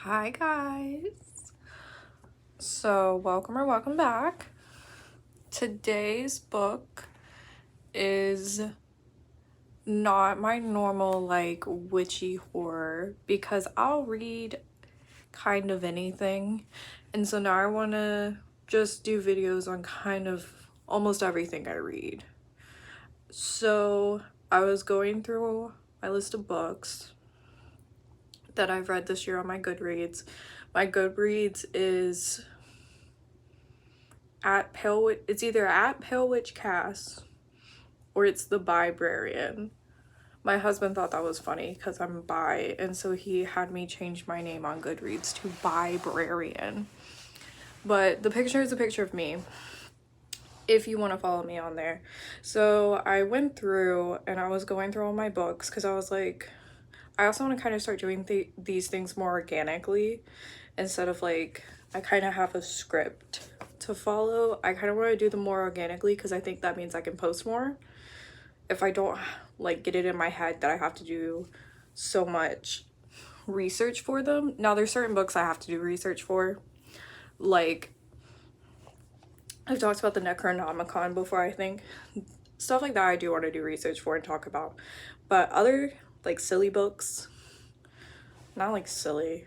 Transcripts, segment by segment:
Hi guys. So welcome back. Today's book is not my normal like witchy horror because I'll read kind of anything. And so now I want to just do videos on kind of almost everything I read. So I was going through my list of books that I've read this year on my Goodreads. My Goodreads is it's either at Pale Witch Cass or it's the Librarian. My husband thought that was funny because I'm bi, and so he had me change my name on Goodreads to Librarian. But the picture is a picture of me if you want to follow me on there. So I went through and I was going through all my books because I was like, I also want to kind of start doing these things more organically instead of like I kind of have a script to follow. I kind of want to do them more organically because I think that means I can post more if I don't like get it in my head that I have to do so much research for them. Now there's certain books I have to do research for, like I've talked about the Necronomicon before. I think stuff like that I do want to do research for and talk about, but other like silly books, not like silly,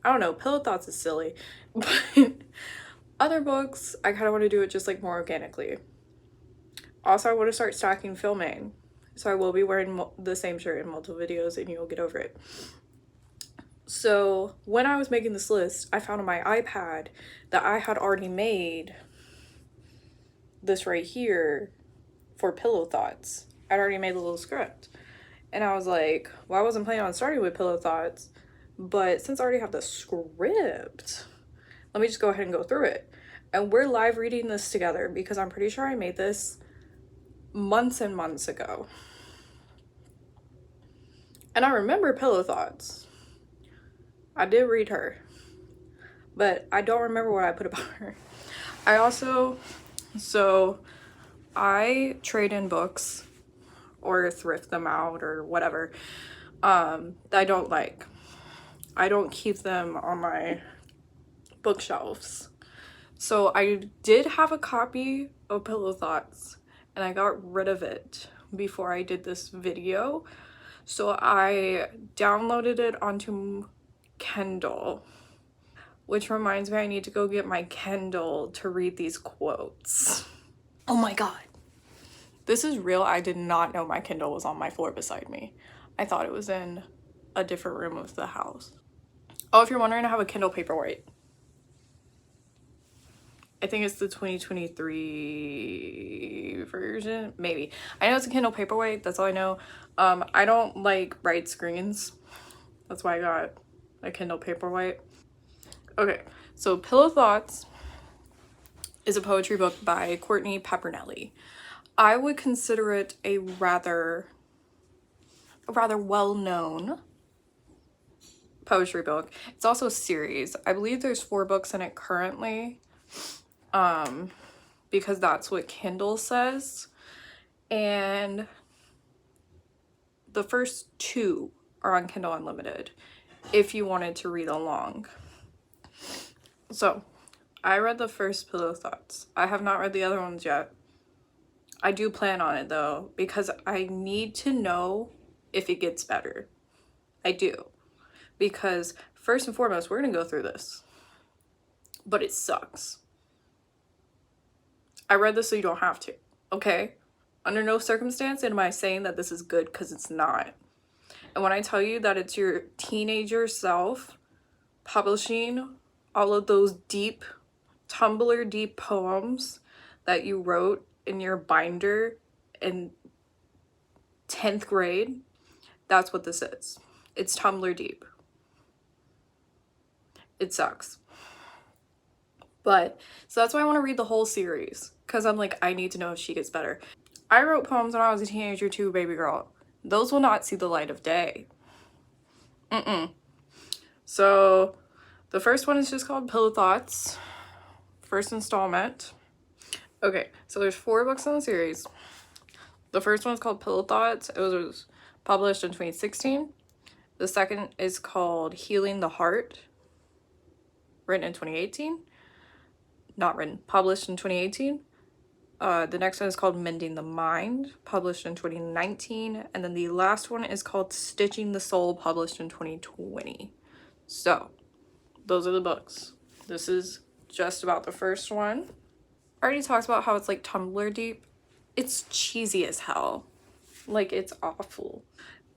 I don't know, Pillow Thoughts is silly, but other books I kind of want to do it just like more organically. Also, I want to start stacking filming, so I will be wearing the same shirt in multiple videos and you'll get over it. So when I was making this list, I found on my iPad that I had already made this right here for Pillow Thoughts. I'd already made a little script. And I was like, well, I wasn't planning on starting with Pillow Thoughts, but since I already have the script, let me just go ahead and go through it. And we're live reading this together because I'm pretty sure I made this months and months ago. And I remember Pillow Thoughts. I did read her, but I don't remember what I put about her. I trade in books or thrift them out or whatever that I don't like. I don't keep them on my bookshelves. So I did have a copy of Pillow Thoughts and I got rid of it before I did this video. So I downloaded it onto Kindle, which reminds me I need to go get my Kindle to read these quotes. Oh my god. This is real. I did not know my Kindle was on my floor beside me. I thought it was in a different room of the house. Oh, if you're wondering, I have a Kindle Paperwhite. I think it's the 2023 version, maybe. I know it's a Kindle Paperwhite, that's all I know. I don't like bright screens. That's why I got a Kindle Paperwhite. Okay, so Pillow Thoughts is a poetry book by Courtney Peppernelli. I would consider it a rather well-known poetry book. It's also a series. I believe there's 4 books in it currently, because that's what Kindle says. And the first 2 are on Kindle Unlimited if you wanted to read along. So I read the first Pillow Thoughts. I have not read the other ones yet. I do plan on it though, because I need to know if it gets better. I do. Because first and foremost, we're gonna go through this. But it sucks. I read this so you don't have to, okay? Under no circumstance am I saying that this is good, because it's not. And when I tell you that it's your teenager self publishing all of those deep, Tumblr deep poems that you wrote in your binder in 10th grade, that's what this is. It's Tumblr deep. It sucks. But, so that's why I want to read the whole series, because I'm like, I need to know if she gets better. I wrote poems when I was a teenager too, baby girl. Those will not see the light of day. So the first one is just called Pillow Thoughts, first installment. Okay, so there's 4 books in the series. The first one is called Pillow Thoughts. It was published in 2016. The second is called Healing the Heart. written in 2018. Not written, published in 2018. The next one is called Mending the Mind, published in 2019. And then the last one is called Stitching the Soul, published in 2020. So, those are the books. This is just about the first one. I already talked about how it's like Tumblr deep. It's cheesy as hell. Like, it's awful.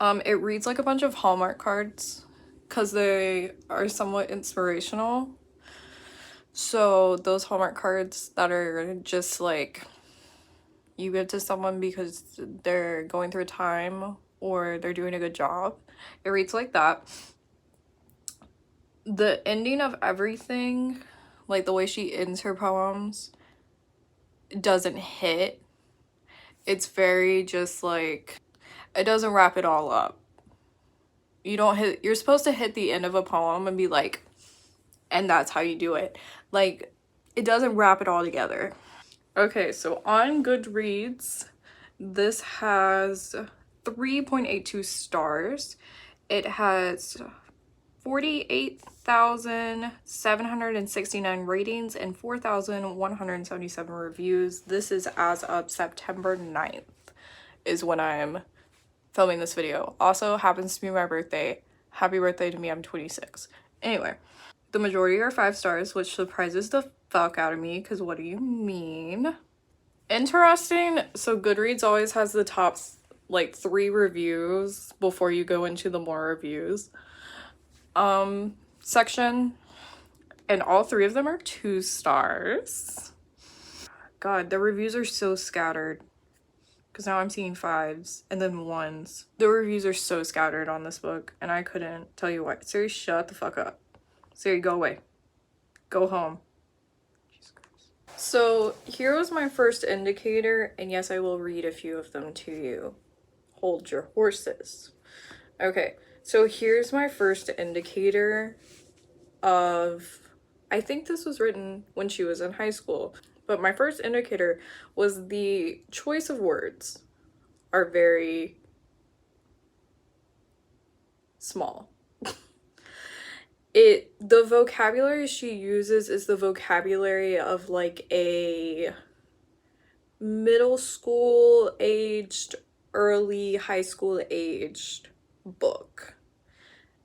It reads like a bunch of Hallmark cards because they are somewhat inspirational. So those Hallmark cards that are just like you give to someone because they're going through a time or they're doing a good job, it reads like that. The ending of everything, like the way she ends her poems, doesn't hit. It's very just like, it doesn't wrap it all up. You're supposed to hit the end of a poem and be like, and that's how you do it. Like, it doesn't wrap it all together. Okay, so on Goodreads, this has 3.82 stars. It has 48,769 ratings and 4,177 reviews. This is as of September 9th is when I'm filming this video. Also happens to be my birthday. Happy birthday to me, I'm 26. Anyway, the majority are 5 stars, which surprises the fuck out of me, because what do you mean? Interesting. So Goodreads always has the top like 3 reviews before you go into the more reviews section, and all 3 of them are 2 stars. God, the reviews are so scattered, because now I'm seeing 5s and then 1s. The reviews are so scattered on this book, and I couldn't tell you why. Siri, shut the fuck up. Siri, go away. Go home. Jesus Christ. So here was my first indicator, and yes, I will read a few of them to you. Hold your horses. Okay, so here's my first indicator of, I think this was written when she was in high school, but my first indicator was the choice of words are very small. The vocabulary she uses is the vocabulary of like a middle school aged, early high school aged book.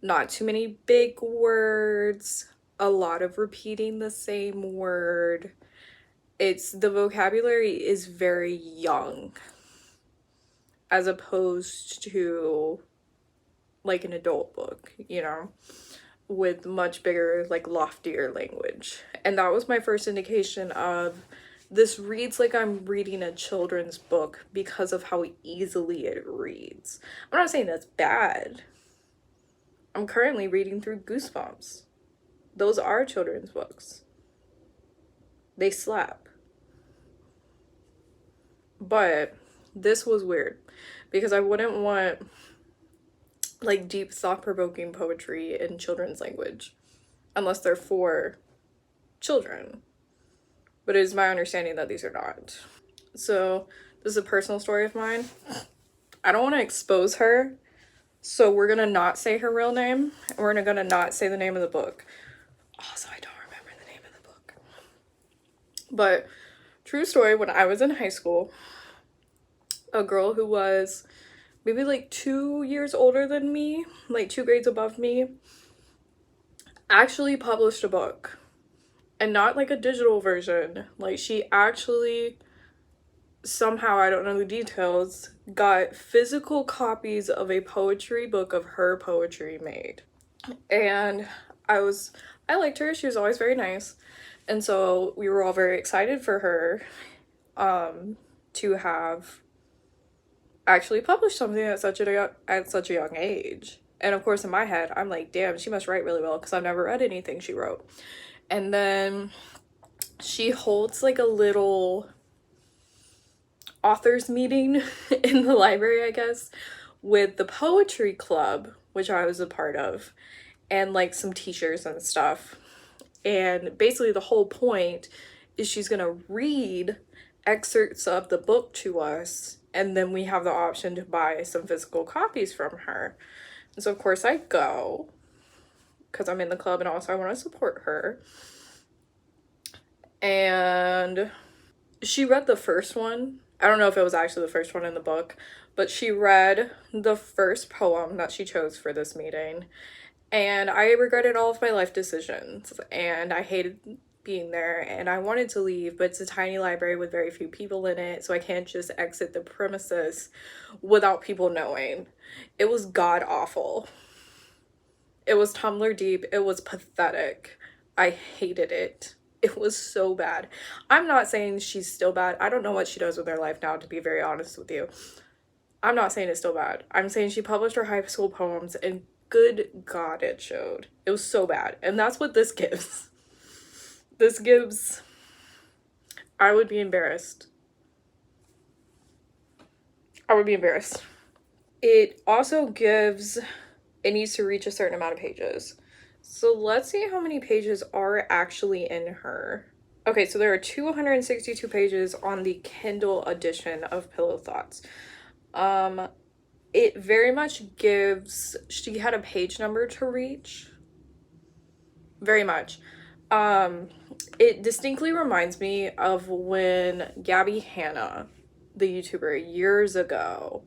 Not too many big words, a lot of repeating the same word. The vocabulary is very young as opposed to like an adult book, you know, with much bigger, like loftier language. And that was my first indication of this reads like I'm reading a children's book because of how easily it reads. I'm not saying that's bad. I'm currently reading through Goosebumps. Those are children's books. They slap. But this was weird because I wouldn't want like deep thought-provoking poetry in children's language unless they're for children. But it is my understanding that these are not. So this is a personal story of mine. I don't want to expose her, so we're gonna not say her real name, and we're gonna not say the name of the book. Also, I don't remember the name of the book. But true story, when I was in high school, a girl who was maybe like 2 years older than me, like 2 grades above me, actually published a book. And not like a digital version. Like she actually somehow, I don't know the details, got physical copies of a poetry book of her poetry made. And I liked her. She was always very nice. And so we were all very excited for her to have actually published something at such a young age. And of course in my head, I'm like, damn, she must write really well because I've never read anything she wrote. And then she holds like a little authors meeting in the library, I guess, with the poetry club, which I was a part of, and like some teachers and stuff. And basically the whole point is she's gonna read excerpts of the book to us, and then we have the option to buy some physical copies from her. And so of course I go, because I'm in the club and also I want to support her. And she read the first one. I don't know if it was actually the first one in the book, but she read the first poem that she chose for this meeting. And I regretted all of my life decisions, and I hated being there, and I wanted to leave, but it's a tiny library with very few people in it, so I can't just exit the premises without people knowing. It was god awful. It was Tumblr deep. It was pathetic. I hated it. It was so bad. I'm not saying she's still bad. I don't know what she does with her life now, to be very honest with you. I'm not saying it's still bad. I'm saying she published her high school poems, and good God, it showed. It was so bad. And that's what this gives. This gives... I would be embarrassed. I would be embarrassed. It also gives... It needs to reach a certain amount of pages. So let's see how many pages are actually in her. Okay, so there are 262 pages on the Kindle edition of Pillow Thoughts. It very much gives... She had a page number to reach. Very much. It distinctly reminds me of when Gabby Hanna, the YouTuber, years ago,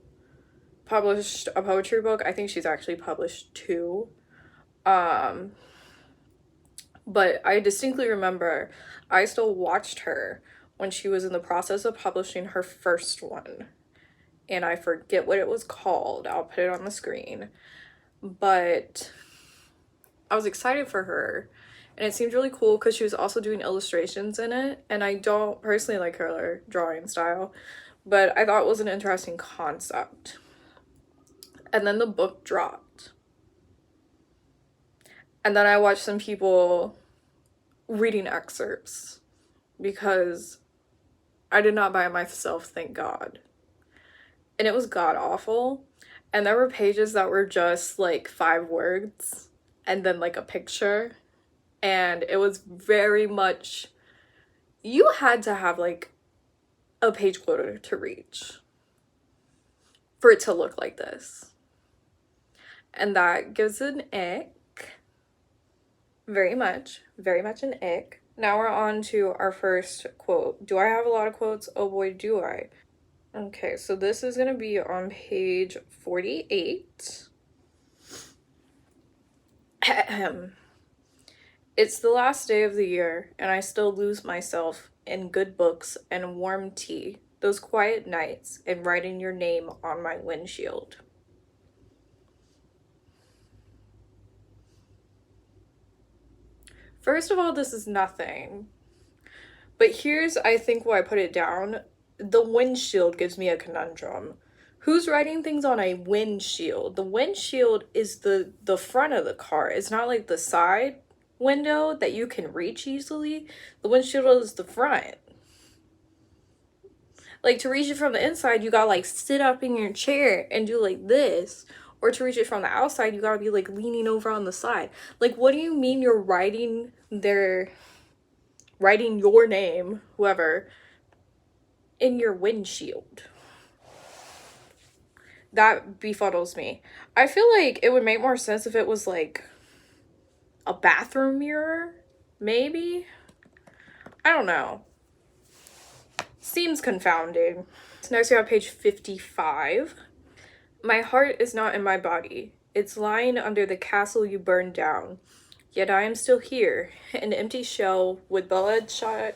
published a poetry book. I think she's actually published 2. But I distinctly remember I still watched her when she was in the process of publishing her first one. And I forget what it was called. I'll put it on the screen. But I was excited for her. And it seemed really cool because she was also doing illustrations in it. And I don't personally like her drawing style, but I thought it was an interesting concept. And then the book dropped. And then I watched some people reading excerpts because I did not buy it myself, thank God. And it was god awful. And there were pages that were just like 5 words and then like a picture. And it was very much, you had to have like a page quota to reach for it to look like this. And that gives an ick. Very much an ick. Now we're on to our first quote. Do I have a lot of quotes? Oh boy, do I. Okay, so this is going to be on page 48. It's the last day of the year, and I still lose myself in good books and warm tea, those quiet nights, and writing your name on my windshield. First of all, this is nothing. But here's, I think, why I put it down. The windshield gives me a conundrum. Who's writing things on a windshield? The windshield is the front of the car. It's not like the side window that you can reach easily. The windshield is the front. Like, to reach it from the inside, you gotta like sit up in your chair and do like this. Or to reach it from the outside, you gotta be like leaning over on the side. Like, what do you mean you're writing your name, whoever, in your windshield? That befuddles me. I feel like it would make more sense if it was like a bathroom mirror, maybe? I don't know. Seems confounding. So next we have page 55. My heart is not in my body. It's lying under the castle you burned down. Yet I am still here, an empty shell with bloodshot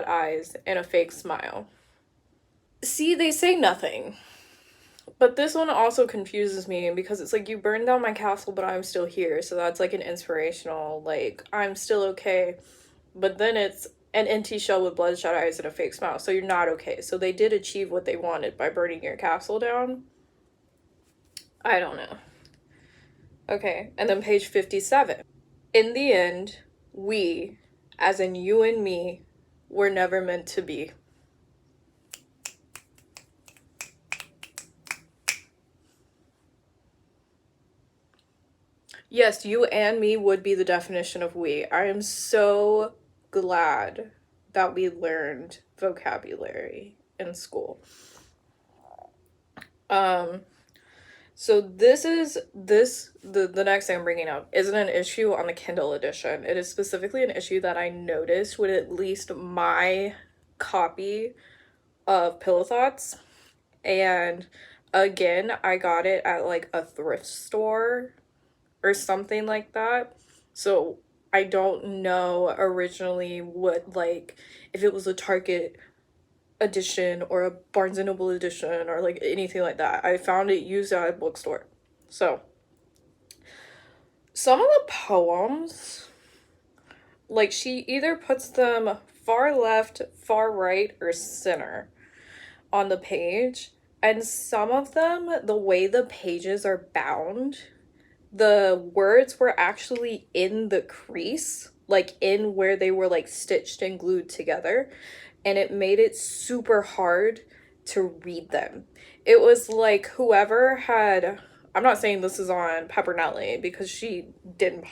eyes and a fake smile. See, they say nothing. But this one also confuses me because it's like, you burned down my castle, but I'm still here. So that's like an inspirational, like, I'm still okay. But then it's an empty shell with bloodshot eyes and a fake smile. So you're not okay. So they did achieve what they wanted by burning your castle down. I don't know. Okay, and then page 57. In the end, we, as in you and me, were never meant to be. Yes, you and me would be the definition of we. I am so glad that we learned vocabulary in school. So the next thing I'm bringing up isn't an issue on the Kindle edition. It is specifically an issue that I noticed with at least my copy of Pillow Thoughts. And again, I got it at like a thrift store or something like that. So I don't know originally what, like, if it was a Target edition or a Barnes and Noble edition or like anything like that. I found it used at a bookstore. So some of the poems, like, she either puts them far left, far right, or center on the page. And some of them, the way the pages are bound, the words were actually in the crease, like in where they were like stitched and glued together, and it made it super hard to read them. It was like whoever had, I'm not saying this is on Pepper Nelly because she didn't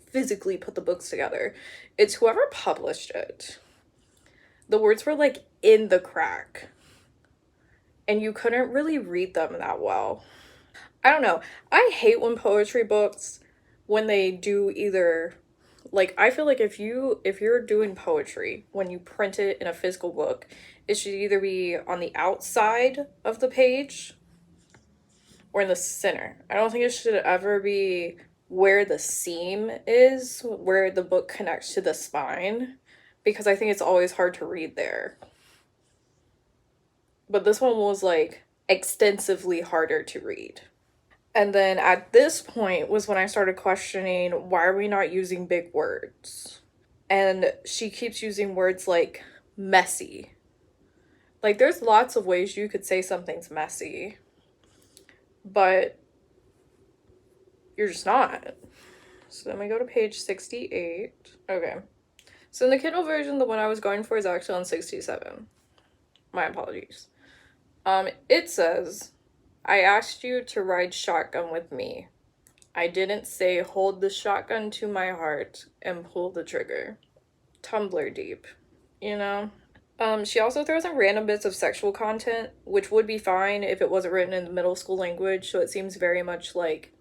physically put the books together. It's whoever published it. The words were like in the crack and you couldn't really read them that well. I don't know. I hate when poetry books, when they do either, like, I feel like if you're doing poetry when you print it in a physical book, it should either be on the outside of the page or in the center. I don't think it should ever be where the seam is, where the book connects to the spine, because I think it's always hard to read there. But this one was like extensively harder to read. And then at this point was when I started questioning, why are we not using big words? And she keeps using words like messy. Like, there's lots of ways you could say something's messy, but you're just not. So then we go to page 68. Okay. So in the Kindle version, the one I was going for is actually on 67. My apologies. It says, I asked you to ride shotgun with me. I didn't say hold the shotgun to my heart and pull the trigger. Tumblr deep, you know? She also throws in random bits of sexual content, which would be fine if it wasn't written in the middle school language, so it seems very much, like,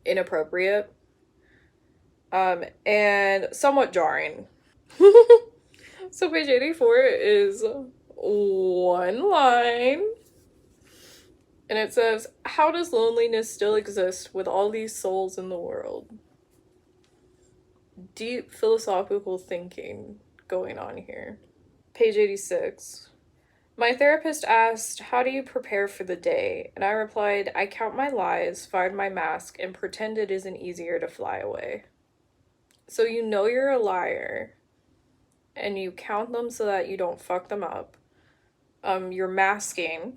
inappropriate. And somewhat jarring. So page 84 is one line. And it says, how does loneliness still exist with all these souls in the world? Deep philosophical thinking going on here. Page 86. My therapist asked, how do you prepare for the day? And I replied, I count my lies, find my mask, and pretend it isn't easier to fly away. So you know you're a liar, and you count them so that you don't fuck them up. You're masking.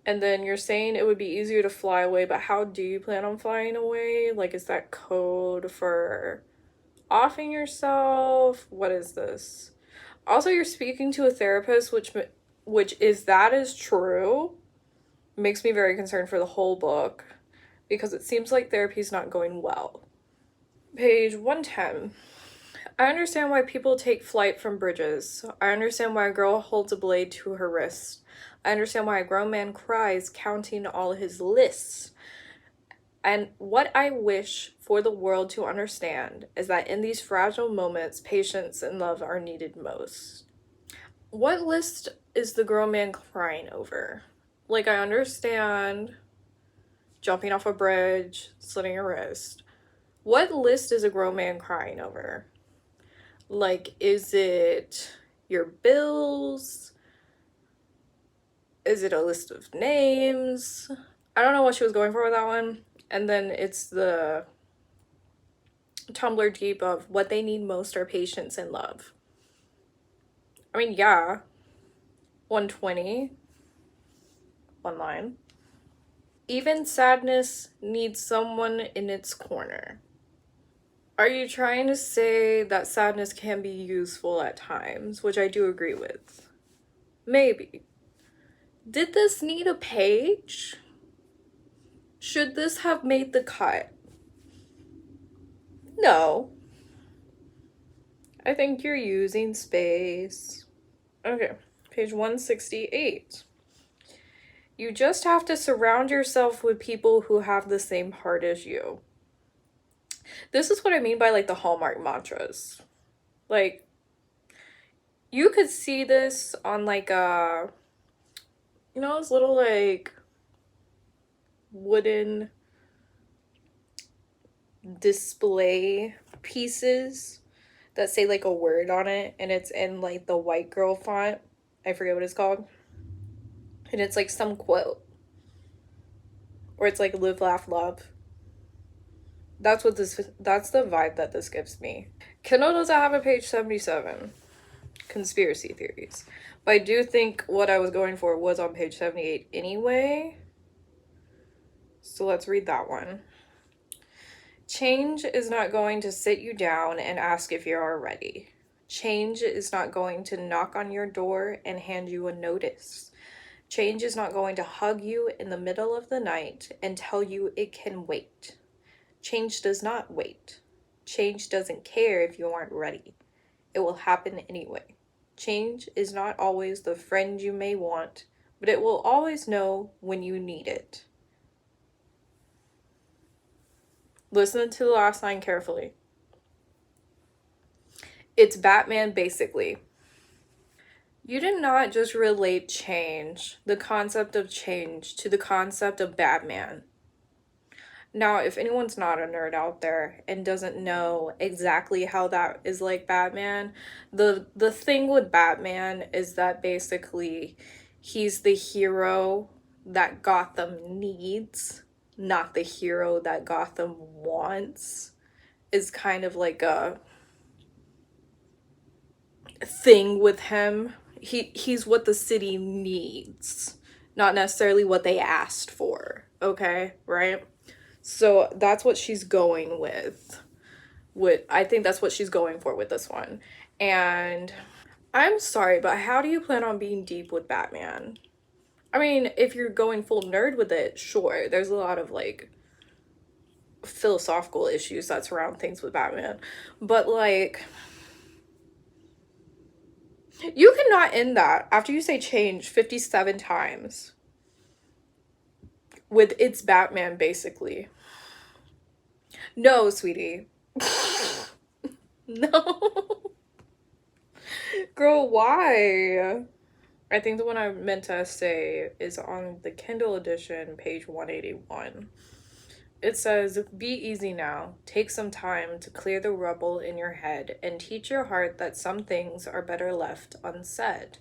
And then you're saying it would be easier to fly away, but how do you plan on flying away? Like, is that code for offing yourself? What is this? Also, you're speaking to a therapist, which is that is true, makes me very concerned for the whole book, because it seems like therapy's not going well. Page 110. I understand why people take flight from bridges. I understand why a girl holds a blade to her wrist. I understand why a grown man cries counting all his lists. And what I wish for the world to understand is that in these fragile moments, patience and love are needed most. What list is the grown man crying over? Like, I understand jumping off a bridge, slitting your wrist. What list is a grown man crying over? Like, is it your bills? Is it a list of names? I don't know what she was going for with that one. And then it's the Tumblr deep of what they need most are patience and love. I mean, yeah. 120. One line. Even sadness needs someone in its corner. Are you trying to say that sadness can be useful at times, which I do agree with? Maybe. Did this need a page? Should this have made the cut? No. I think you're using space. Okay, page 168. You just have to surround yourself with people who have the same heart as you. This is what I mean by like the Hallmark mantras. Like, you could see this on like those little like wooden display pieces that say like a word on it, and it's in like the white girl font. I forget what it's called. And it's like some quote. Or it's like live, laugh, love. That's the vibe that this gives me. Kindle doesn't have a page 77. Conspiracy theories. But I do think what I was going for was on page 78 anyway. So let's read that one. Change is not going to sit you down and ask if you are ready. Change is not going to knock on your door and hand you a notice. Change is not going to hug you in the middle of the night and tell you it can wait. Change does not wait. Change doesn't care if you aren't ready. It will happen anyway. Change is not always the friend you may want, but it will always know when you need it. Listen to the last line carefully. It's Batman, basically. You did not just relate change, the concept of change, to the concept of Batman. Now, if anyone's not a nerd out there and doesn't know exactly how that is like Batman, the thing with Batman is that basically he's the hero that Gotham needs, not the hero that Gotham wants, is kind of like a thing with him. He's what the city needs, not necessarily what they asked for, okay? Right? So that's what she's going with. I think that's what she's going for with this one. And I'm sorry, but how do you plan on being deep with Batman? I mean, if you're going full nerd with it, sure. There's a lot of like philosophical issues that surround things with Batman. But like, you cannot end that after you say change 57 times with it's Batman, basically. No, sweetie. No. Girl, why? I think the one I meant to say is on the Kindle edition, page 181. It says, be easy now. Take some time to clear the rubble in your head and teach your heart that some things are better left unsaid.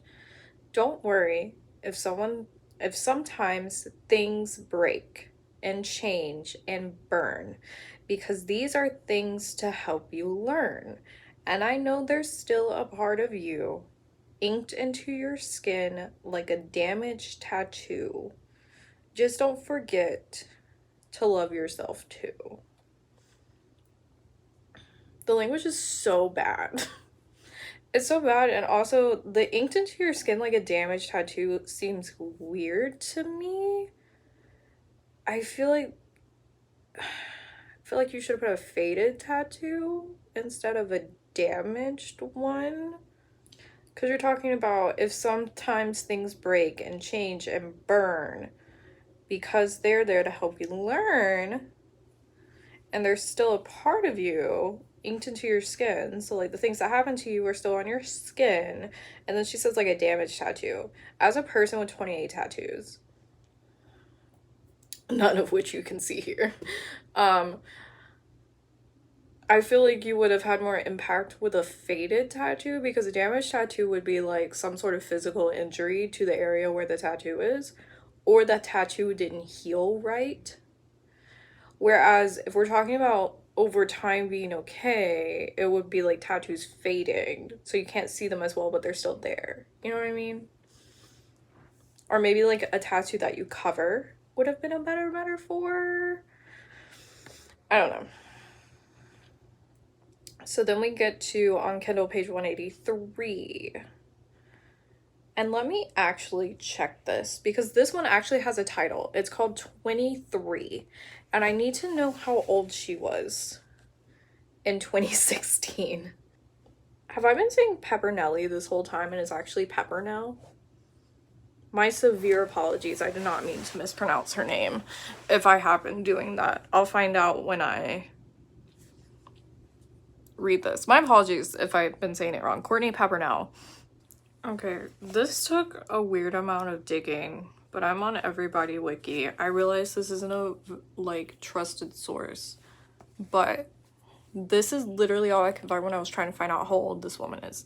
Don't worry if sometimes things break and change and burn, because these are things to help you learn. And I know there's still a part of you inked into your skin like a damaged tattoo. Just don't forget to love yourself too. The language is so bad. It's so bad, and also the inked into your skin like a damaged tattoo seems weird to me. I feel like you should have put a faded tattoo instead of a damaged one. Because you're talking about if sometimes things break and change and burn, because they're there to help you learn, and there's still a part of you inked into your skin. So like the things that happen to you are still on your skin. And then she says like a damaged tattoo. As a person with 28 tattoos, none of which you can see here, I feel like you would have had more impact with a faded tattoo, because a damaged tattoo would be like some sort of physical injury to the area where the tattoo is, or that tattoo didn't heal right. Whereas if we're talking about over time being okay, it would be like tattoos fading, so you can't see them as well, but they're still there. You know what I mean? Or maybe like a tattoo that you cover would have been a better metaphor. I don't know. So then we get to on Kindle page 183. And let me actually check this, because this one actually has a title. It's called 23. And I need to know how old she was in 2016. Have I been saying Peppernelli this whole time and it's actually Peppernell? My severe apologies. I did not mean to mispronounce her name. If I happen doing that, I'll find out when I read this. My apologies if I've been saying it wrong. Courtney Peppernell. Okay, this took a weird amount of digging, but I'm on Everybody Wiki. I realize this isn't a, like, trusted source, but this is literally all I could find when I was trying to find out how old this woman is.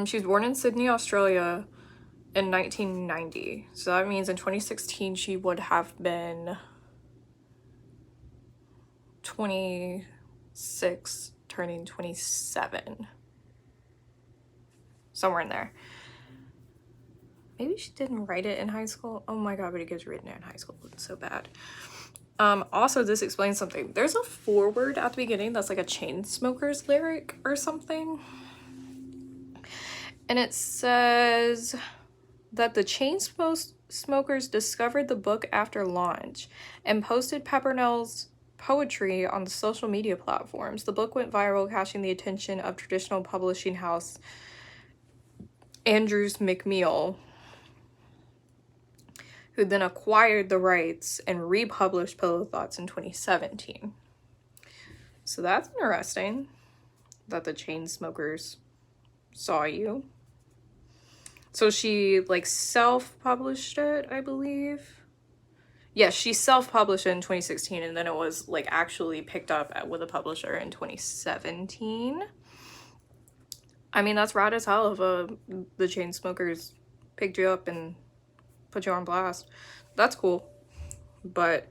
She was born in Sydney, Australia in 1990. So that means in 2016 she would have been 26, turning 27. Somewhere in there. Maybe she didn't write it in high school. Oh my god, but it gets written in high school. It's so bad. Also, this explains something. There's a foreword at the beginning that's like a Chainsmokers lyric or something. And it says that the Chainsmokers discovered the book after launch and posted Peppernell's poetry on the social media platforms. The book went viral, catching the attention of traditional publishing house Andrews McMeel, who then acquired the rights and republished Pillow Thoughts in 2017. So that's interesting that the Chainsmokers saw you. So she, like, self-published it, I believe. Yeah, she self-published it in 2016, and then it was, like, actually picked up with a publisher in 2017. I mean, that's rad as hell if the Chainsmokers picked you up and put you on blast. That's cool. But,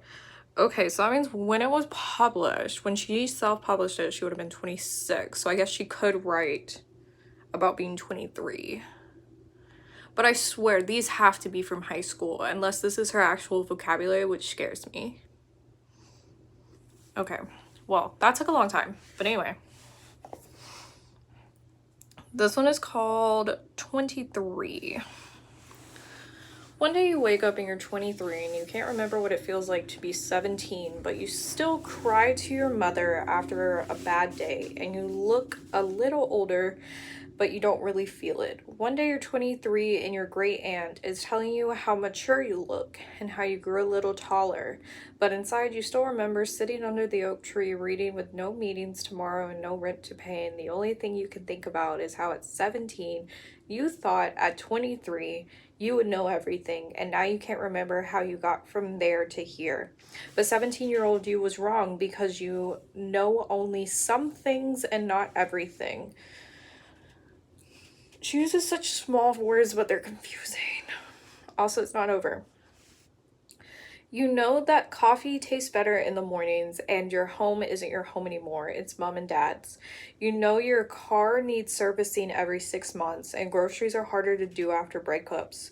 okay, so that means when it was published, when she self-published it, she would have been 26. So I guess she could write about being 23. But I swear, these have to be from high school, unless this is her actual vocabulary, which scares me. Okay, well, that took a long time. But anyway. This one is called 23. One day you wake up and you're 23 and you can't remember what it feels like to be 17, but you still cry to your mother after a bad day and you look a little older, but you don't really feel it. One day you're 23 and your great aunt is telling you how mature you look and how you grew a little taller, but inside you still remember sitting under the oak tree reading with no meetings tomorrow and no rent to pay, and the only thing you can think about is how at 17 you thought at 23 you would know everything, and now you can't remember how you got from there to here. But 17-year-old you was wrong because you know only some things and not everything. She uses such small words, but they're confusing. Also, it's not over. You know that coffee tastes better in the mornings and your home isn't your home anymore. It's mom and dad's. You know your car needs servicing every 6 months and groceries are harder to do after breakups.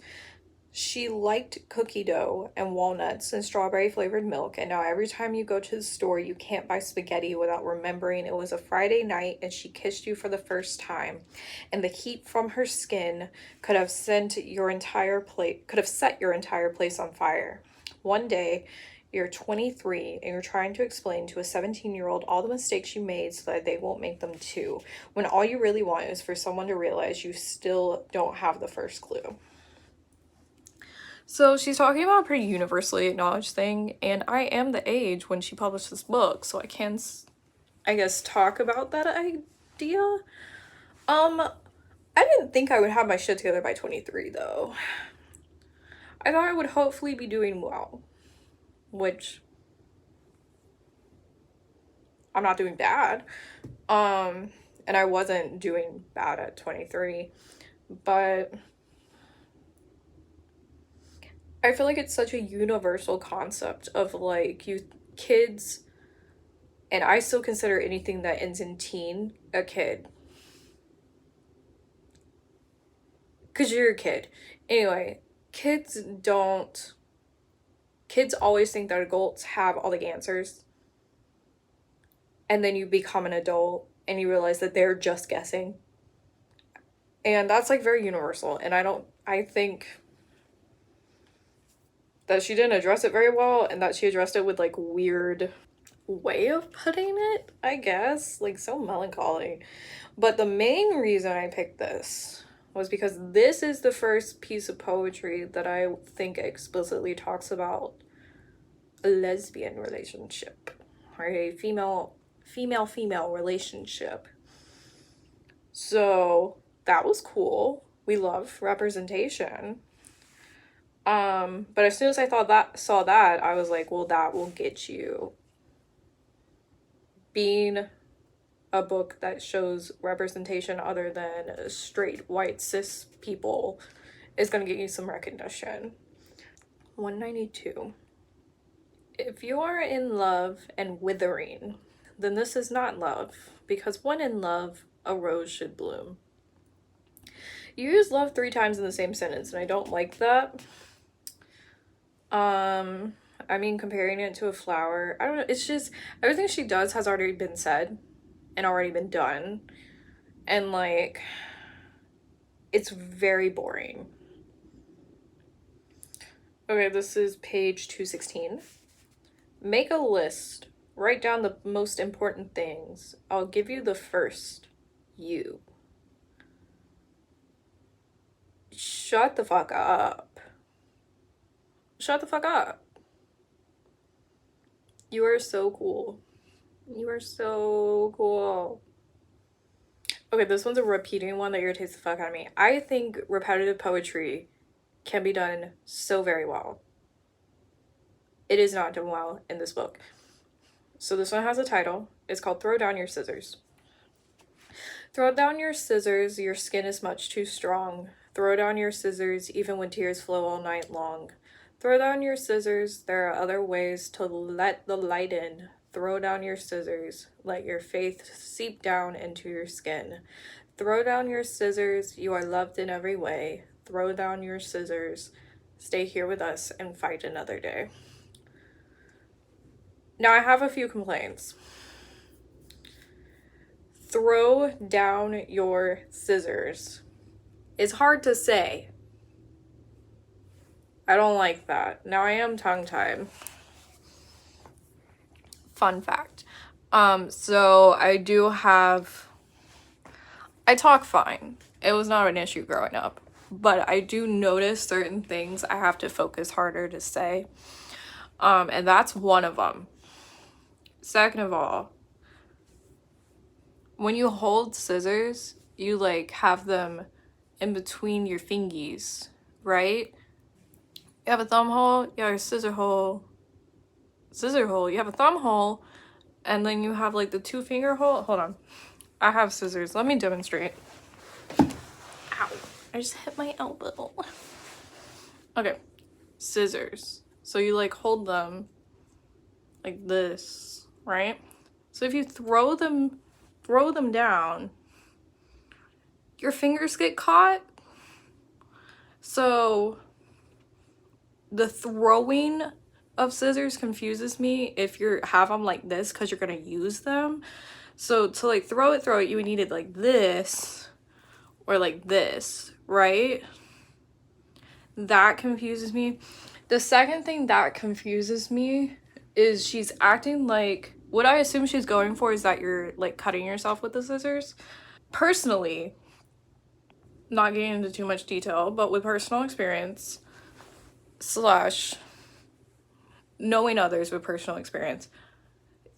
She liked cookie dough and walnuts and strawberry flavored milk, and now every time you go to the store, you can't buy spaghetti without remembering it was a Friday night and she kissed you for the first time, and the heat from her skin could have set your entire place on fire. One day, you're 23 and you're trying to explain to a 17-year-old all the mistakes you made so that they won't make them too, when all you really want is for someone to realize you still don't have the first clue. So she's talking about a pretty universally acknowledged thing, and I am the age when she published this book, so I can, I guess, talk about that idea. I didn't think I would have my shit together by 23, though. I thought I would hopefully be doing well, which I'm not doing bad. And I wasn't doing bad at 23, but I feel like it's such a universal concept of, like, you kids, and I still consider anything that ends in teen a kid. Because you're a kid. Anyway, kids always think that adults have all the answers. And then you become an adult and you realize that they're just guessing. And that's, like, very universal. And I think that she didn't address it very well, and that she addressed it with, like, weird way of putting it, I guess. Like, so melancholy. But the main reason I picked this was because this is the first piece of poetry that I think explicitly talks about a lesbian relationship or a female relationship. So that was cool. We love representation. But as soon as I saw that, I was like, well, that will get you. Being a book that shows representation other than straight white cis people is going to get you some recognition. 192. If you are in love and withering, then this is not love, because when in love, a rose should bloom. You use love 3 times in the same sentence, and I don't like that. I mean, comparing it to a flower, I don't know, it's just, everything she does has already been said and already been done, and like, it's very boring. Okay, this is page 216. Make a list. Write down the most important things. I'll give you the first. You. Shut the fuck up. Shut the fuck up. You are so cool. You are so cool. Okay, this one's a repeating one that irritates the fuck out of me. I think repetitive poetry can be done so very well. It is not done well in this book. So this one has a title. It's called Throw Down Your Scissors. Throw down your scissors, your skin is much too strong. Throw down your scissors, even when tears flow all night long. Throw down your scissors, there are other ways to let the light in. Throw down your scissors, let your faith seep down into your skin. Throw down your scissors, you are loved in every way. Throw down your scissors, stay here with us and fight another day. Now I have a few complaints. Throw down your scissors. It's hard to say. I don't like that. Now I am tongue-tied. Fun fact. So I talk fine. It was not an issue growing up, but I do notice certain things I have to focus harder to say. And that's one of them. Second of all, when you hold scissors, you like have them in between your fingies, right? You have a thumb hole, you have a scissor hole, you have a thumb hole, and then you have like the 2-finger hole. Hold on. I have scissors. Let me demonstrate. Ow. I just hit my elbow. Okay. Scissors. So you like hold them like this, right? So if you throw them down, your fingers get caught. So the throwing of scissors confuses me if you have them like this because you're gonna use them. So to like throw it, you would need it like this or like this, right? That confuses me. The second thing that confuses me is she's acting like, what I assume she's going for is that you're like cutting yourself with the scissors. Personally, not getting into too much detail, but with personal experience / knowing others with personal experience,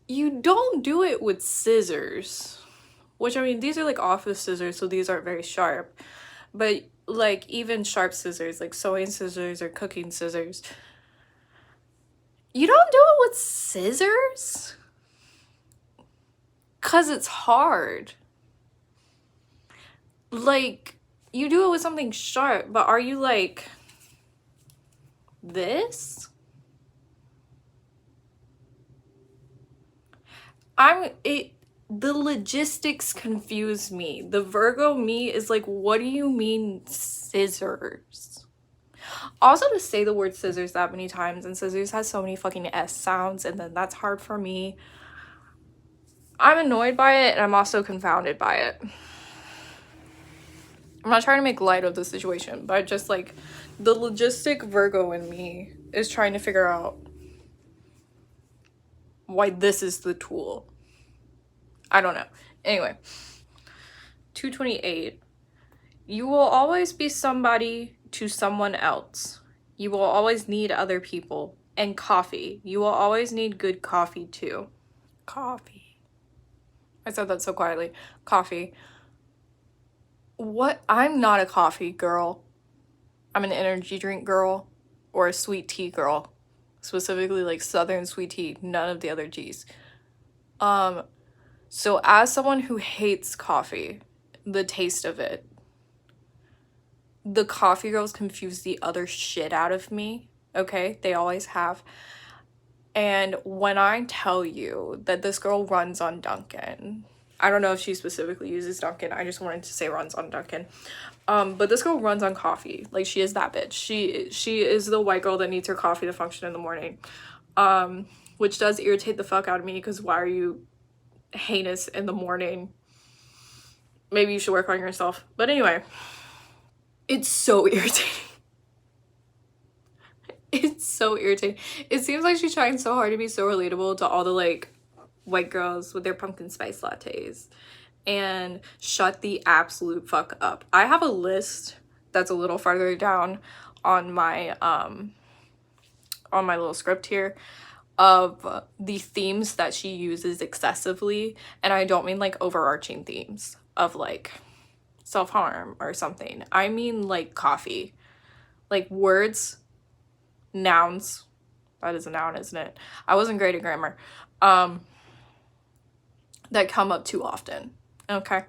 you don't do it with scissors. Which, I mean, these are like office scissors, so these aren't very sharp. But like even sharp scissors, like sewing scissors or cooking scissors, you don't do it with scissors because it's hard. Like, you do it with something sharp, but are you like this? The logistics confuse me. The Virgo me is like, what do you mean scissors? Also, to say the word scissors that many times, and scissors has so many fucking S sounds, and then that's hard for me. I'm annoyed by it, and I'm also confounded by it. I'm not trying to make light of the situation, but just like the logistic Virgo in me is trying to figure out why this is the tool. I don't know. Anyway, 228. You will always be somebody to someone else. You will always need other people. And coffee. You will always need good coffee too. Coffee. I said that so quietly. Coffee. What? I'm not a coffee girl. I'm an energy drink girl or a sweet tea girl. Specifically like Southern sweet tea, none of the other teas. So as someone who hates coffee, the taste of it, the coffee girls confuse the other shit out of me, okay? They always have. And when I tell you that this girl runs on Dunkin', I don't know if she specifically uses Dunkin', I just wanted to say runs on Dunkin'. But this girl runs on coffee. Like, she is that bitch. She is the white girl that needs her coffee to function in the morning. Which does irritate the fuck out of me, because why are you heinous in the morning? Maybe you should work on yourself. But anyway, it's so irritating. It's so irritating. It seems like she's trying so hard to be so relatable to all the like white girls with their pumpkin spice lattes. And shut the absolute fuck up. I have a list that's a little farther down on my little script here of the themes that she uses excessively, and I don't mean like overarching themes of like self-harm or something. I mean like coffee. Like words, nouns. That is a noun, isn't it? I wasn't great at grammar. That come up too often. Okay.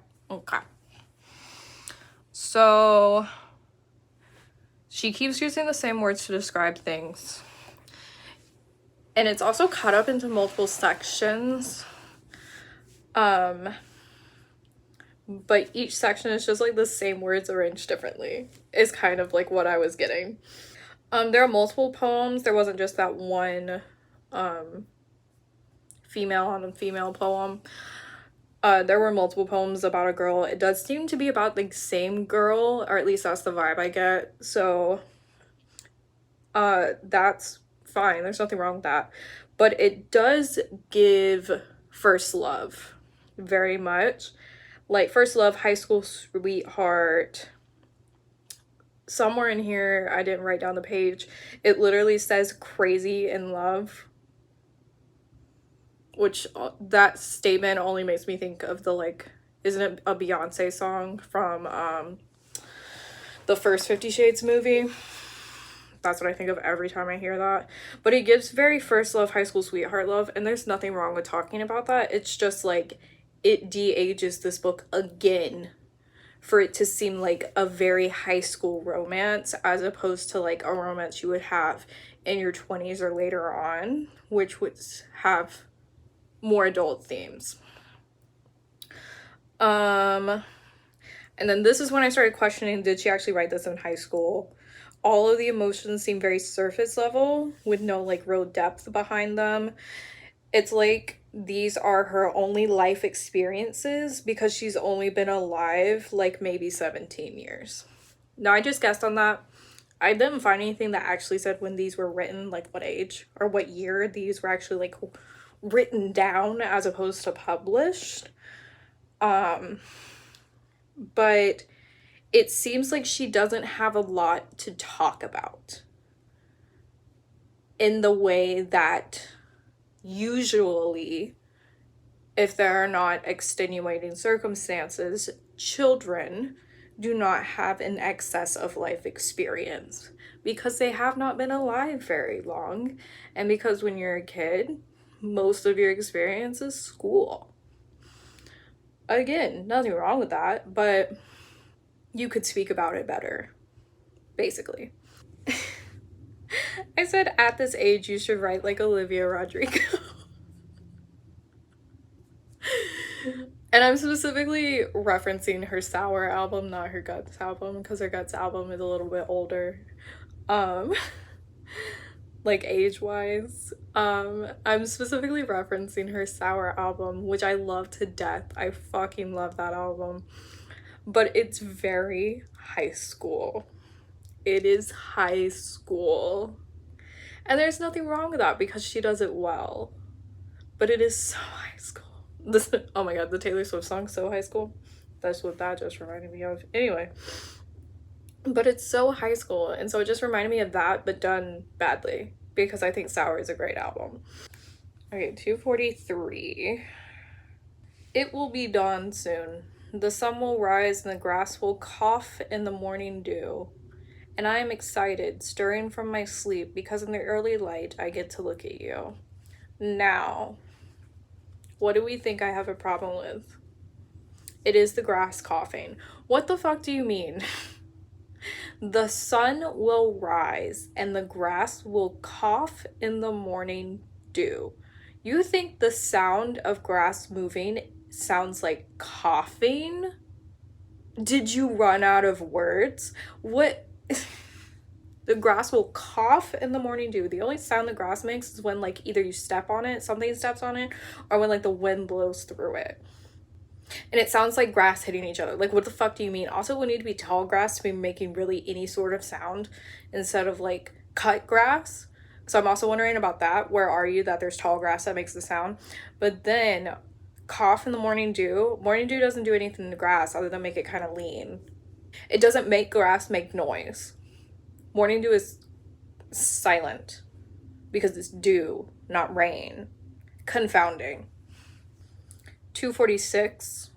So she keeps using the same words to describe things. And it's also cut up into multiple sections. But each section is just like the same words arranged differently. Is kind of like what I was getting. There are multiple poems. There wasn't just that one female on female poem. There were multiple poems about a girl. It does seem to be about the same girl, or at least that's the vibe I get. So, that's fine. There's nothing wrong with that. But it does give First Love very much. Like First Love, High School Sweetheart. Somewhere in here, I didn't write down the page. It literally says Crazy in Love. Which that statement only makes me think of the like, isn't it a Beyonce song from the first 50 Shades movie? That's what I think of every time I hear that. But it gives very First Love, High School Sweetheart love, and there's nothing wrong with talking about that. It's just like it de-ages this book again for it to seem like a very high school romance as opposed to like a romance you would have in your 20s or later on, which would have more adult themes. And then this is when I started questioning, did she actually write this in high school? All of the emotions seem very surface level with no like real depth behind them. It's like these are her only life experiences because she's only been alive like maybe 17 years. Now I just guessed on that. I didn't find anything that actually said when these were written, like what age or what year these were actually like written down as opposed to published. But it seems like she doesn't have a lot to talk about in the way that usually, if there are not extenuating circumstances, children do not have an excess of life experience because they have not been alive very long, and because when you're a kid, most of your experience is school. Again, nothing wrong with that, but you could speak about it better, basically. I said at this age you should write like Olivia Rodrigo. And I'm specifically referencing her Sour album, not her Guts album, because her Guts album is a little bit older. Like age-wise. I'm specifically referencing her Sour album, which I love to death. I fucking love that album. But it's very high school. It is high school. And there's nothing wrong with that because she does it well. But it is so high school. Oh my god, the Taylor Swift song, So High School. That's what that just reminded me of. Anyway, but it's so high school, and so it just reminded me of that, but done badly, because I think Sour is a great album. Okay, 243. It will be dawn soon. The sun will rise and the grass will cough in the morning dew. And I am excited, stirring from my sleep, because in the early light I get to look at you. Now, what do we think I have a problem with? It is the grass coughing. What the fuck do you mean? The sun will rise and the grass will cough in the morning dew. You think the sound of grass moving sounds like coughing? Did you run out of words? What? The grass will cough in the morning dew. The only sound the grass makes is when, like, either you step on it, something steps on it, or when, like, the wind blows through it. And it sounds like grass hitting each other. Like, what the fuck do you mean? Also, it would need to be tall grass to be making really any sort of sound instead of, like, cut grass. So I'm also wondering about that. Where are you that there's tall grass that makes the sound? But then, cough in the morning dew. Morning dew doesn't do anything to grass other than make it kind of lean. It doesn't make grass make noise. Morning dew is silent because it's dew, not rain. Confounding. 246.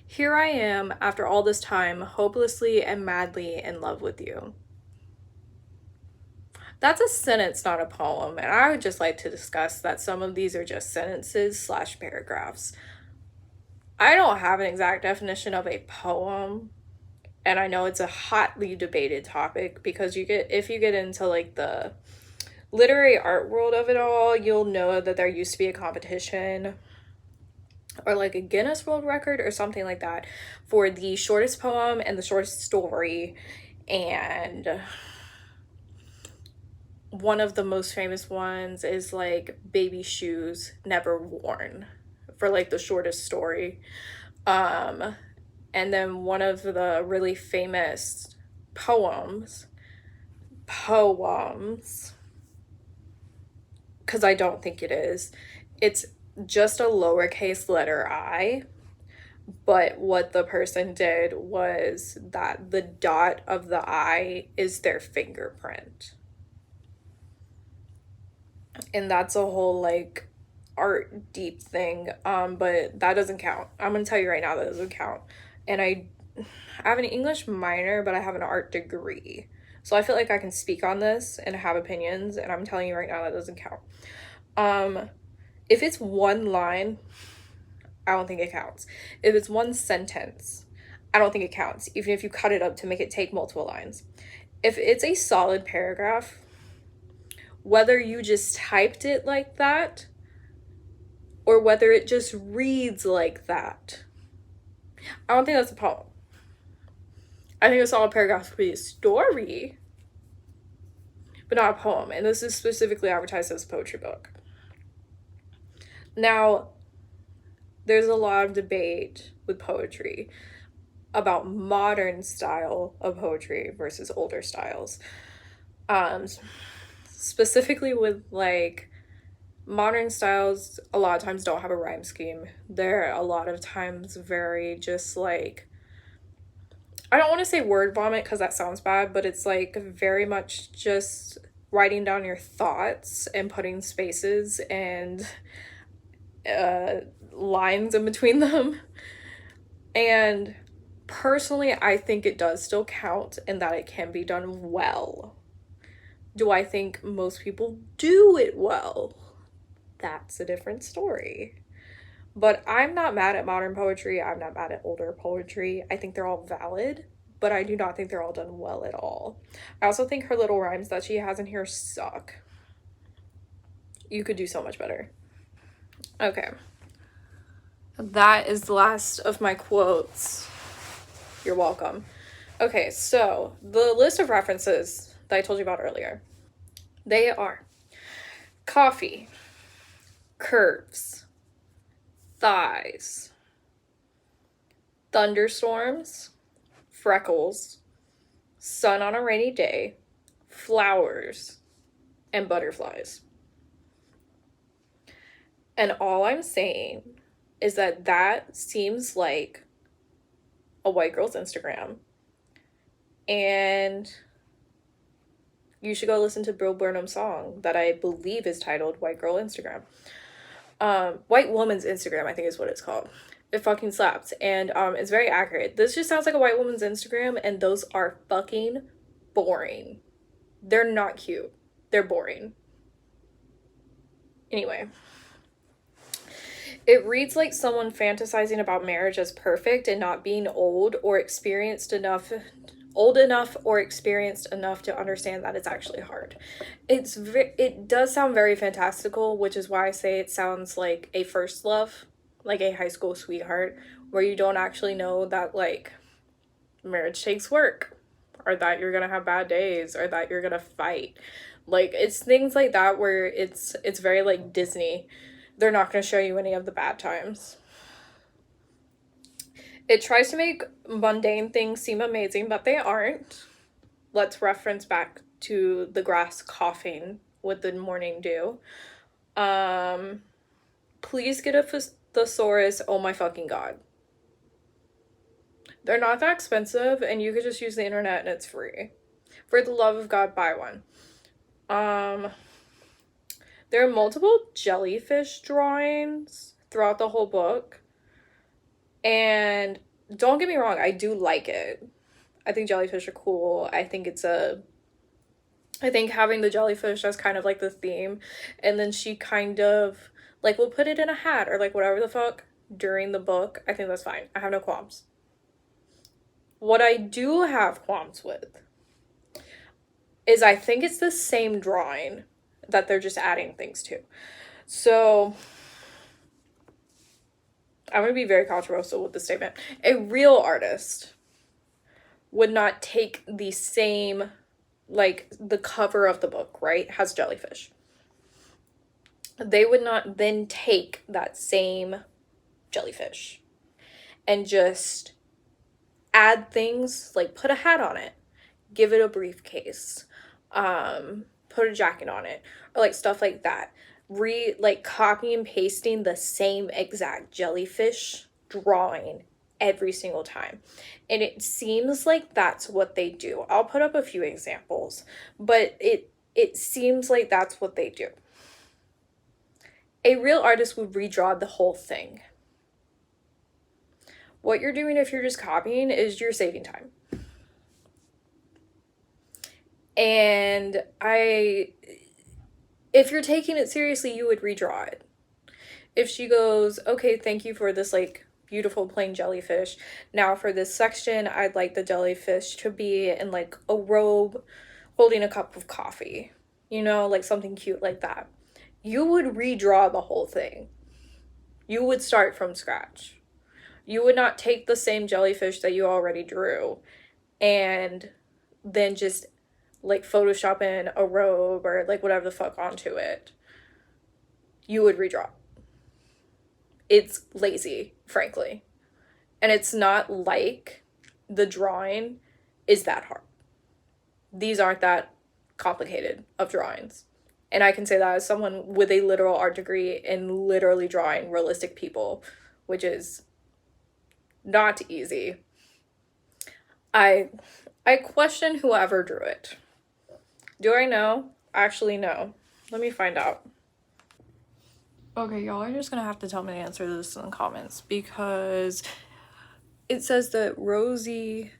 Here I am after all this time, hopelessly and madly in love with you. That's a sentence, not a poem, and I would just like to discuss that some of these are just sentences / paragraphs. I don't have an exact definition of a poem, and I know it's a hotly debated topic because if you get into like the literary art world of it all, you'll know that there used to be a competition or like a Guinness World Record or something like that for the shortest poem and the shortest story. And one of the most famous ones is like Baby Shoes Never Worn for like the shortest story. And then one of the really famous poems, because I don't think it is, it's just a lowercase letter I, but what the person did was that the dot of the I is their fingerprint. And that's a whole like art deep thing, but that doesn't count. I'm gonna tell you right now that doesn't count. And I have an English minor, but I have an art degree. So I feel like I can speak on this and have opinions, and I'm telling you right now that doesn't count. If it's one line, I don't think it counts. If it's one sentence, I don't think it counts, even if you cut it up to make it take multiple lines. If it's a solid paragraph, whether you just typed it like that or whether it just reads like that, I don't think that's a poem. I think a solid paragraph could be a story, but not a poem. And this is specifically advertised as a poetry book. Now, there's a lot of debate with poetry about modern style of poetry versus older styles. Specifically with like modern styles, a lot of times don't have a rhyme scheme. They're a lot of times very just like, I don't want to say word vomit because that sounds bad, but it's like very much just writing down your thoughts and putting spaces and lines in between them. And personally, I think it does still count and that it can be done well. Do I think most people do it well? That's a different story. But I'm not mad at modern poetry. I'm not mad at older poetry. I think they're all valid, but I do not think they're all done well at all. I also think her little rhymes that she has in here suck. You could do so much better. Okay. That is the last of my quotes. You're welcome. Okay, so the list of references that I told you about earlier, they are coffee, curves, thighs, thunderstorms, freckles, sun on a rainy day, flowers, and butterflies. And all I'm saying is that seems like a white girl's Instagram. And you should go listen to Bill Burnham's song that I believe is titled White Girl Instagram. White Woman's Instagram, I think is what it's called. It fucking slaps. And it's very accurate. This just sounds like a white woman's Instagram, and those are fucking boring. They're not cute. They're boring. Anyway. It reads like someone fantasizing about marriage as perfect and not being old or experienced enough or experienced enough to understand that it's actually hard. It does sound very fantastical, which is why I say it sounds like a first love, like a high school sweetheart, where you don't actually know that, like, marriage takes work, or that you're gonna have bad days, or that you're gonna fight. Like, it's things like that where it's very like Disney. They're not going to show you any of the bad times. It tries to make mundane things seem amazing, but they aren't. Let's reference back to the grass coughing with the morning dew. Please get a thesaurus. Oh my fucking god. They're not that expensive, and you could just use the internet and it's free. For the love of God, buy one. There are multiple jellyfish drawings throughout the whole book. And don't get me wrong, I do like it. I think jellyfish are cool. I think having the jellyfish as kind of like the theme, and then she kind of like will put it in a hat or like whatever the fuck during the book, I think that's fine. I have no qualms. What I do have qualms with is I think it's the same drawing that they're just adding things to. So I'm going to be very controversial with this statement. A real artist would not take the same, like the cover of the book, right, has jellyfish. They would not then take that same jellyfish and just add things, like put a hat on it, give it a briefcase, put a jacket on it, or like stuff like that. Like copy and pasting the same exact jellyfish drawing every single time. And it seems like that's what they do. I'll put up a few examples, but it seems like that's what they do. A real artist would redraw the whole thing. What you're doing if you're just copying is you're saving time. And if you're taking it seriously, you would redraw it. If she goes, okay, thank you for this like beautiful plain jellyfish. Now for this section, I'd like the jellyfish to be in like a robe holding a cup of coffee. You know, like something cute like that. You would redraw the whole thing. You would start from scratch. You would not take the same jellyfish that you already drew and then just like Photoshop in a robe or like whatever the fuck onto it. You would redraw. It's lazy, frankly. And it's not like the drawing is that hard. These aren't that complicated of drawings. And I can say that as someone with a literal art degree in literally drawing realistic people, which is not easy. I question whoever drew it. Do I know? Actually, no. Let me find out. Okay, y'all are just gonna have to tell me the answer to this in the comments, because it says that Rosie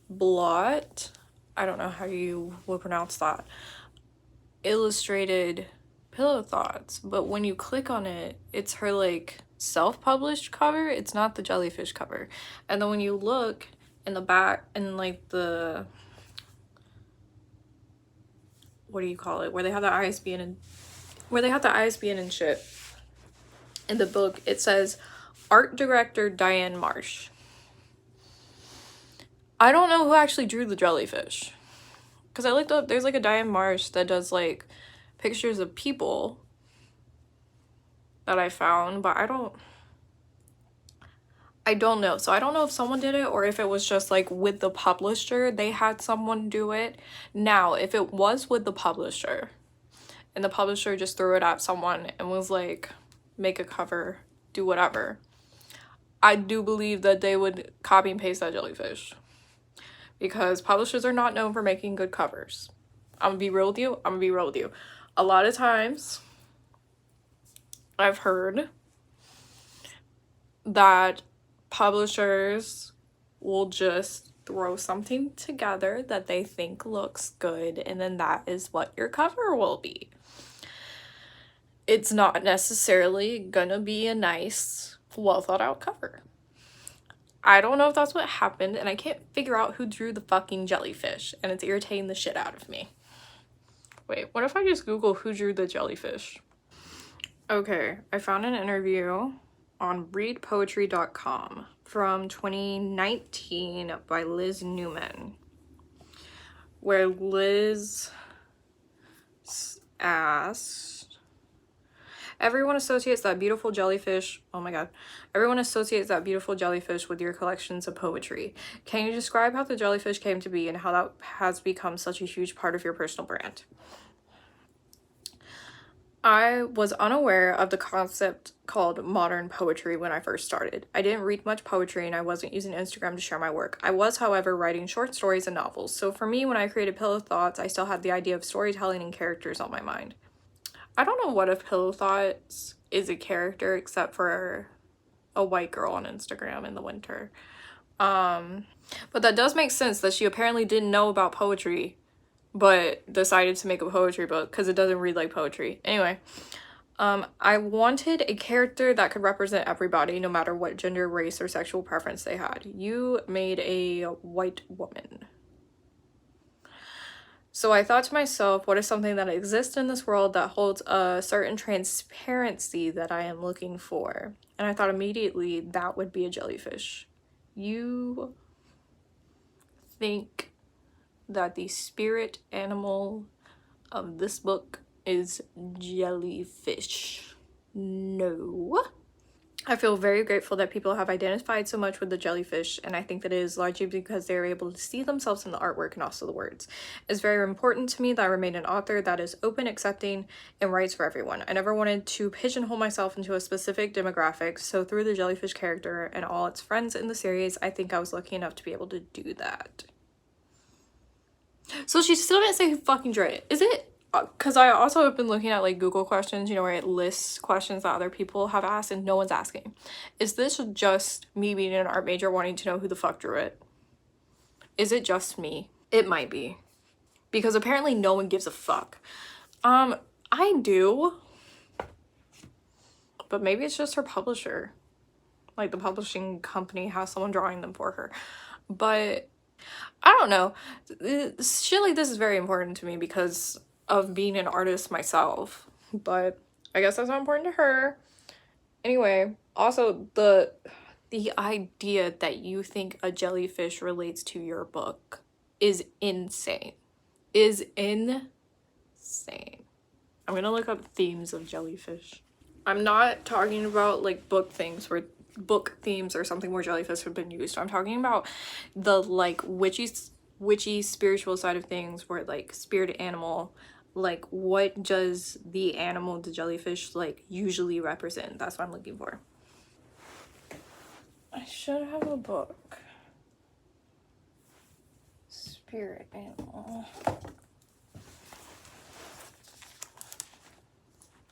Blott, I don't know how you would pronounce that, illustrated Pillow Thoughts, but when you click on it, it's her like self-published cover. It's not the jellyfish cover. And then when you look in the back and like the, what do you call it, where they have the ISBN and shit in the book, it says art director Diane Marsh. I don't know who actually drew the jellyfish, because I looked up, there's like a Diane Marsh that does like pictures of people that I found, but I don't know. So I don't know if someone did it or if it was just like with the publisher, they had someone do it. Now, if it was with the publisher and the publisher just threw it at someone and was like, make a cover, do whatever, I do believe that they would copy and paste that jellyfish, because publishers are not known for making good covers. I'm gonna be real with you. A lot of times I've heard that publishers will just throw something together that they think looks good, and then that is what your cover will be. It's not necessarily gonna be a nice, well thought out cover. I don't know if that's what happened, and I can't figure out who drew the fucking jellyfish, and it's irritating the shit out of me. Wait, what if I just Google who drew the jellyfish? Okay, I found an interview on readpoetry.com from 2019 by Liz Newman, where Liz asked, everyone associates that beautiful jellyfish, oh my god, everyone associates that beautiful jellyfish with your collections of poetry. Can you describe how the jellyfish came to be and how that has become such a huge part of your personal brand? I was unaware of the concept called modern poetry when I first started. I didn't read much poetry and I wasn't using Instagram to share my work. I was, however, writing short stories and novels. So for me, when I created Pillow Thoughts, I still had the idea of storytelling and characters on my mind. I don't know what if Pillow Thoughts is a character except for a white girl on Instagram in the winter. But that does make sense that she apparently didn't know about poetry but decided to make a poetry book because it doesn't read like poetry. Anyway, I wanted a character that could represent everybody, no matter what gender, race, or sexual preference they had. You made a white woman. So I thought to myself, what is something that exists in this world that holds a certain transparency that I am looking for? And I thought immediately that would be a jellyfish. You think that the spirit animal of this book is jellyfish? No. I feel very grateful that people have identified so much with the jellyfish, and I think that it is largely because they are able to see themselves in the artwork and also the words. It's very important to me that I remain an author that is open, accepting, and writes for everyone. I never wanted to pigeonhole myself into a specific demographic, so through the jellyfish character and all its friends in the series, I think I was lucky enough to be able to do that. So she still didn't say who fucking drew it. Is it? Because I also have been looking at like Google questions, you know, where it lists questions that other people have asked and no one's asking. Is this just me being an art major wanting to know who the fuck drew it? Is it just me? It might be. Because apparently no one gives a fuck. I do. But maybe it's just her publisher. Like the publishing company has someone drawing them for her. But I don't know. Shit like this is very important to me because of being an artist myself. But I guess that's not important to her. Anyway, also the idea that you think a jellyfish relates to your book is insane. Is insane. I'm gonna look up themes of jellyfish. I'm not talking about like book things where book themes or something where jellyfish have been used. I'm talking about the like witchy spiritual side of things where like spirit animal, like what does the animal, the jellyfish, like usually represent? That's what I'm looking for. I should have a book. Spirit animal.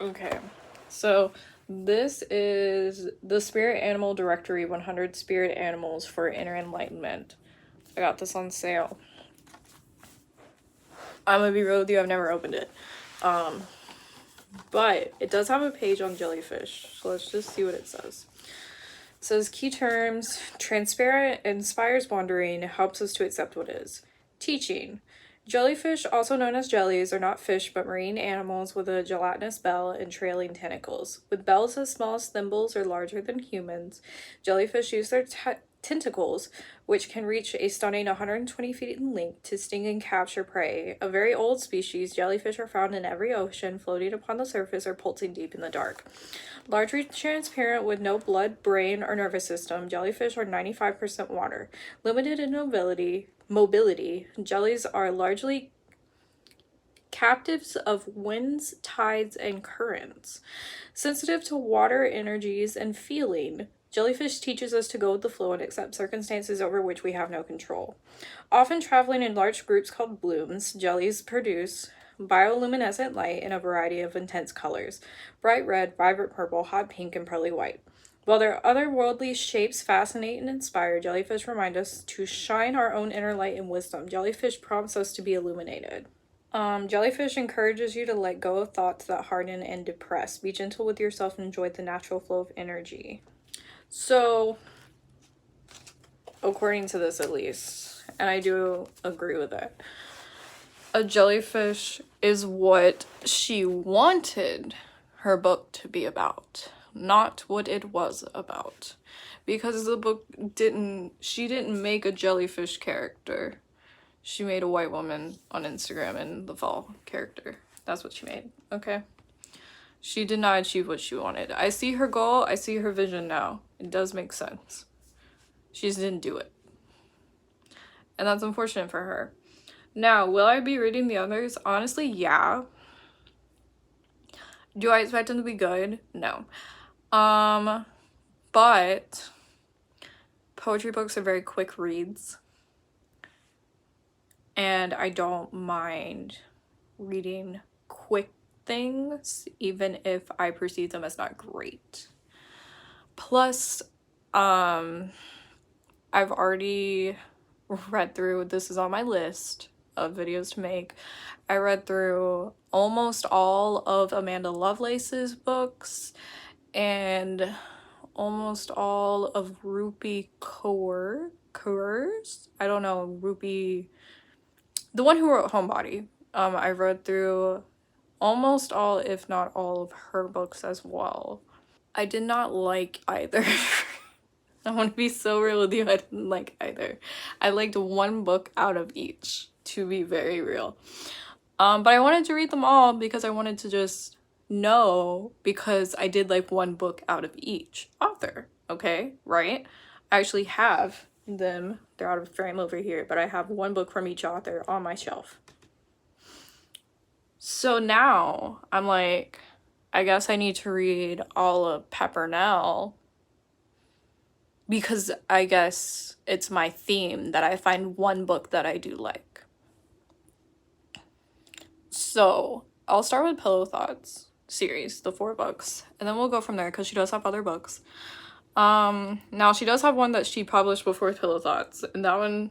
Okay, so this is the Spirit Animal Directory, 100 Spirit Animals for Inner Enlightenment. I got this on sale. I'm gonna be real with you, I've never opened it. But it does have a page on jellyfish, so let's just see what it says. It says, key terms: transparent, inspires wandering, helps us to accept what is. Teaching: jellyfish, also known as jellies, are not fish but marine animals with a gelatinous bell and trailing tentacles. With bells as small as thimbles or larger than humans, jellyfish use their tentacles, which can reach a stunning 120 feet in length, to sting and capture prey. A very old species, jellyfish are found in every ocean, floating upon the surface or pulsing deep in the dark. Largely transparent with no blood, brain, or nervous system, jellyfish are 95% water. Limited in mobility, jellies are largely captives of winds, tides, and currents. Sensitive to water energies and feeling, Jellyfish teaches us to go with the flow and accept circumstances over which we have no control. Often traveling in large groups called blooms, jellies produce bioluminescent light in a variety of intense colors: bright red, vibrant purple, hot pink, and pearly white. While their otherworldly shapes fascinate and inspire, jellyfish remind us to shine our own inner light and wisdom. Jellyfish prompts us to be illuminated. Jellyfish encourages you to let go of thoughts that harden and depress. Be gentle with yourself and enjoy the natural flow of energy. So, according to this at least, and I do agree with it, a jellyfish is what she wanted her book to be about, not what it was about. Because the book she didn't make a jellyfish character. She made a white woman on Instagram in the fall character. That's what she made, okay? She did not achieve what she wanted. I see her goal, I see her vision now. It does make sense. She just didn't do it. And that's unfortunate for her. Now, will I be reading the others? Honestly, yeah. Do I expect them to be good? No. But poetry books are very quick reads. And I don't mind reading quick things, even if I perceive them as not great. Plus, I've already read through, this is on my list of videos to make. I read through almost all of Amanda Lovelace's books and almost all of Rupi Kaur's. I don't know, Rupi, the one who wrote Homebody. I read through almost all, if not all, of her books as well. I did not like either. I want to be so real with you, I didn't like either. I liked one book out of each, to be very real. But I wanted to read them all because I wanted to just know, because I did like one book out of each author, okay, right? I actually have them, they're out of frame over here, but I have one book from each author on my shelf. So now I'm like, I guess I need to read all of Peppernell, because I guess it's my theme that I find one book that I do like. So I'll start with Pillow Thoughts series, the 4 books, and then we'll go from there because she does have other books. Now she does have one that she published before Pillow Thoughts, and that one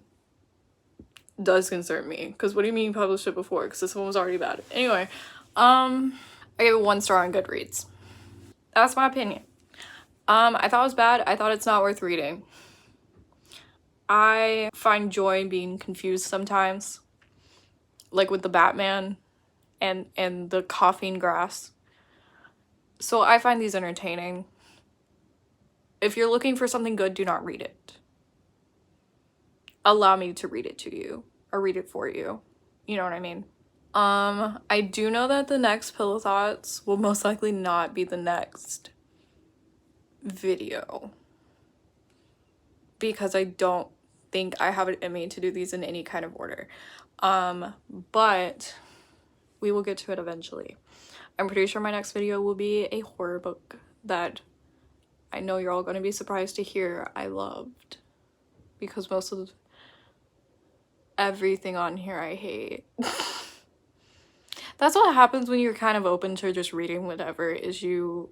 does concern me, because what do you mean you published it before? Because this one was already bad. Anyway, I gave it 1 star on Goodreads. That's my opinion. I thought it was bad. I thought it's not worth reading. I find joy in being confused sometimes, like with the Batman and the coughing grass. So I find these entertaining. If you're looking for something good, do not read it. Allow me to read it to you, or read it for you. You know what I mean? I do know that the next Pillow Thoughts will most likely not be the next video, because I don't think I have it in me to do these in any kind of order. But we will get to it eventually. I'm pretty sure my next video will be a horror book that I know you're all going to be surprised to hear I loved, because most of everything on here I hate. That's what happens when you're kind of open to just reading whatever, is you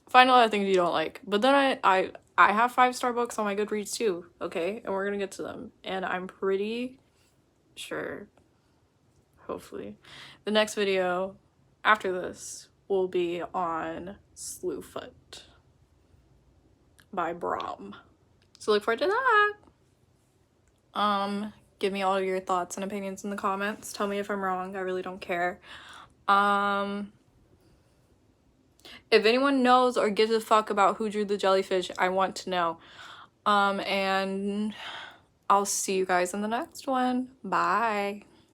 find a lot of things you don't like. But then I have 5-star books on my Goodreads too, okay? And we're gonna get to them. And I'm pretty sure, hopefully, the next video after this will be on Slewfoot by Brom. So look forward to that. Give me all your thoughts and opinions in the comments. Tell me if I'm wrong. I really don't care. If anyone knows or gives a fuck about who drew the jellyfish, I want to know. And I'll see you guys in the next one. Bye.